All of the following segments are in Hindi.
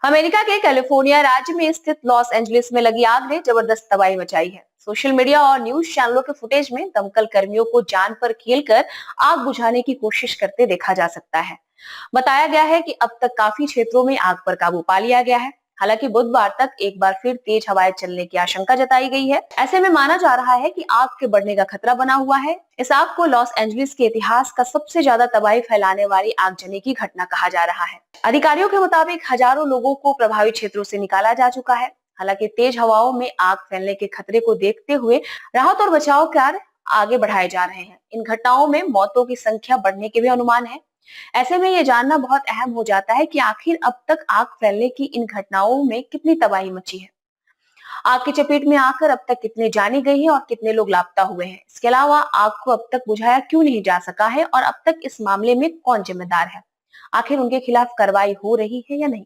अमेरिका के कैलिफोर्निया राज्य में स्थित लॉस एंजलिस में लगी आग ने जबरदस्त तबाही मचाई है। सोशल मीडिया और न्यूज चैनलों के फुटेज में दमकल कर्मियों को जान पर खेलकर आग बुझाने की कोशिश करते देखा जा सकता है। बताया गया है कि अब तक काफी क्षेत्रों में आग पर काबू पा लिया गया है। हालांकि बुधवार तक एक बार फिर तेज हवाएं चलने की आशंका जताई गई है। ऐसे में माना जा रहा है कि आग के बढ़ने का खतरा बना हुआ है। इस आग को लॉस एंजलिस के इतिहास का सबसे ज्यादा तबाही फैलाने वाली आगजनी की घटना कहा जा रहा है। अधिकारियों के मुताबिक हजारों लोगों को प्रभावित क्षेत्रों से निकाला जा चुका है। हालांकि तेज हवाओं में आग फैलने के खतरे को देखते हुए राहत और बचाव कार्य आगे बढ़ाए जा रहे हैं। इन घटनाओं में मौतों की संख्या बढ़ने के भी अनुमान है। ऐसे में ये जानना बहुत अहम हो जाता है कि आखिर अब तक आग फैलने की इन घटनाओं में कितनी तबाही मची है। आग की चपेट में आकर अब तक कितने जाने गए हैं और कितने लोग लापता हुए हैं। इसके अलावा आग को अब तक बुझाया क्यों नहीं जा सका है और अब तक इस मामले में कौन जिम्मेदार है। आखिर उनके खिलाफ कार्रवाई हो रही है या नहीं।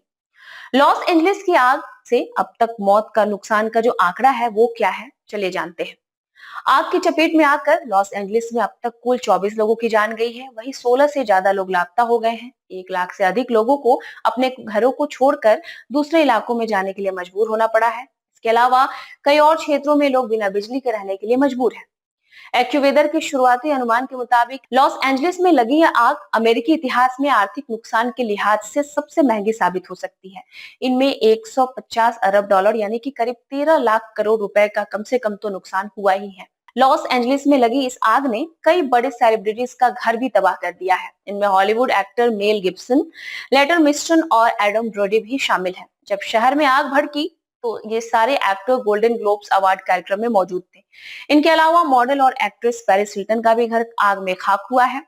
लॉस एंजलिस की आग से अब तक मौत का नुकसान का जो आंकड़ा है वो क्या है, चलिए जानते हैं। आग की चपेट में आकर लॉस एंजलिस में अब तक कुल 24 लोगों की जान गई है। वहीं 16 से ज्यादा लोग लापता हो गए हैं। 1 लाख से अधिक लोगों को अपने घरों को छोड़कर दूसरे इलाकों में जाने के लिए मजबूर होना पड़ा है। इसके अलावा कई और क्षेत्रों में लोग बिना बिजली के रहने के लिए मजबूर हैं। एक्यूवेदर के शुरुआती अनुमान के मुताबिक लॉस एंजलिस में लगी यह आग अमेरिकी इतिहास में आर्थिक नुकसान के लिहाज से सबसे महंगी साबित हो सकती है। इनमें 150 अरब डॉलर यानी कि करीब 13 लाख करोड़ रुपए का कम से कम तो नुकसान हुआ ही है। लॉस एंजलिस में लगी इस आग ने कई बड़े सेलिब्रिटीज का घर भी तबाह कर दिया है। इनमें हॉलीवुड एक्टर मेल गिब्सन, लेटर मिस्टन और एडम ब्रोडी भी शामिल हैं। जब शहर में आग भड़की तो ये सारे एक्टर गोल्डन ग्लोब्स अवार्ड कार्यक्रम में मौजूद थे। इनके अलावा मॉडल और एक्ट्रेस पेरिस हिल्टन का भी घर आग में खाक हुआ है।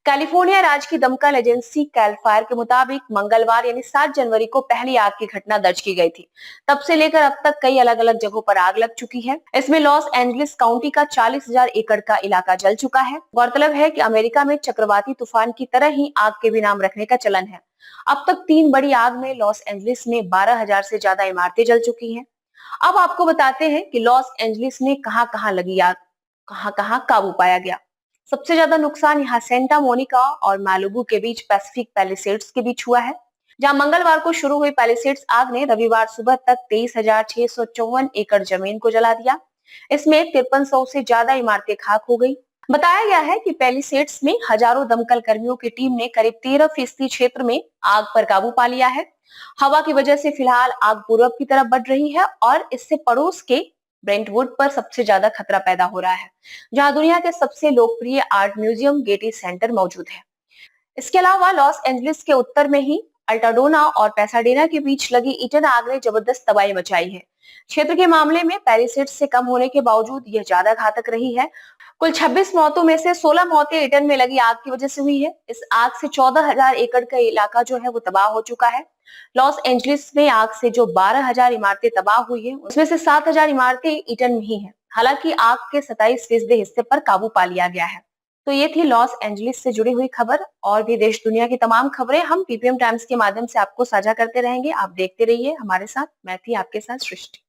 कैलिफोर्निया राज्य की दमकल एजेंसी कैल फायर के मुताबिक मंगलवार यानी 7 जनवरी को पहली आग की घटना दर्ज की गई थी। तब से लेकर अब तक कई अलग अलग जगहों पर आग लग चुकी है। इसमें लॉस एंजलिस काउंटी का 40,000 एकड़ का इलाका जल चुका है। गौरतलब है कि अमेरिका में चक्रवाती तूफान की तरह ही आग के भी नाम रखने का चलन है। अब तक 3 बड़ी आग में लॉस एंजलिस में 12,000 से ज्यादा इमारतें जल चुकी हैं। अब आपको बताते हैं कि लॉस एंजलिस में कहां कहां लगी आग, कहां कहां काबू पाया गया। सबसे ज्यादा नुकसान यहाँ सेंटा मोनिका और मालिबू के बीच पैसिफिक पैलिसेड्स के बीच हुआ है। जहां मंगलवार को शुरू हुई पैलिसेड्स आग ने रविवार सुबह तक 23,654 एकड़ जमीन को जला दिया। इसमें 5300 से ज्यादा इमारतें खाक हो गई। बताया गया है कि पैलिसेड्स में हजारों दमकल कर्मियों की टीम ने करीब 13% क्षेत्र में आग पर काबू पा लिया है। हवा की वजह से फिलहाल आग पूर्व की तरफ बढ़ रही है और इससे पड़ोस के ब्रेंटवुड पर सबसे ज्यादा खतरा पैदा हो रहा है, जहां दुनिया के सबसे लोकप्रिय आर्ट म्यूजियम गेटी सेंटर मौजूद है। इसके अलावा लॉस एंजलिस के उत्तर में ही अल्टाडोना और पैसाडेना के बीच लगी ईटन आग ने जबरदस्त तबाही मचाई है। क्षेत्र के मामले में पैलिसेड्स से कम होने के बावजूद यह ज्यादा घातक रही है। कुल 26 मौतों में से 16 मौतें ईटन में लगी आग की वजह से हुई है। इस आग से 14,000 एकड़ का इलाका जो है वो तबाह हो चुका है। लॉस एंजलिस में आग से जो 12,000 इमारतें तबाह हुई है उसमें से 7,000 इमारतें ईटन में ही है। हालांकि आग के 27% हिस्से पर काबू पा लिया गया है। तो ये थी लॉस एंजलिस से जुड़ी हुई खबर। और भी देश दुनिया की तमाम खबरें हम पीपीएम टाइम्स के माध्यम से आपको साझा करते रहेंगे। आप देखते रहिए हमारे साथ। मैं थी आपके साथ सृष्टि।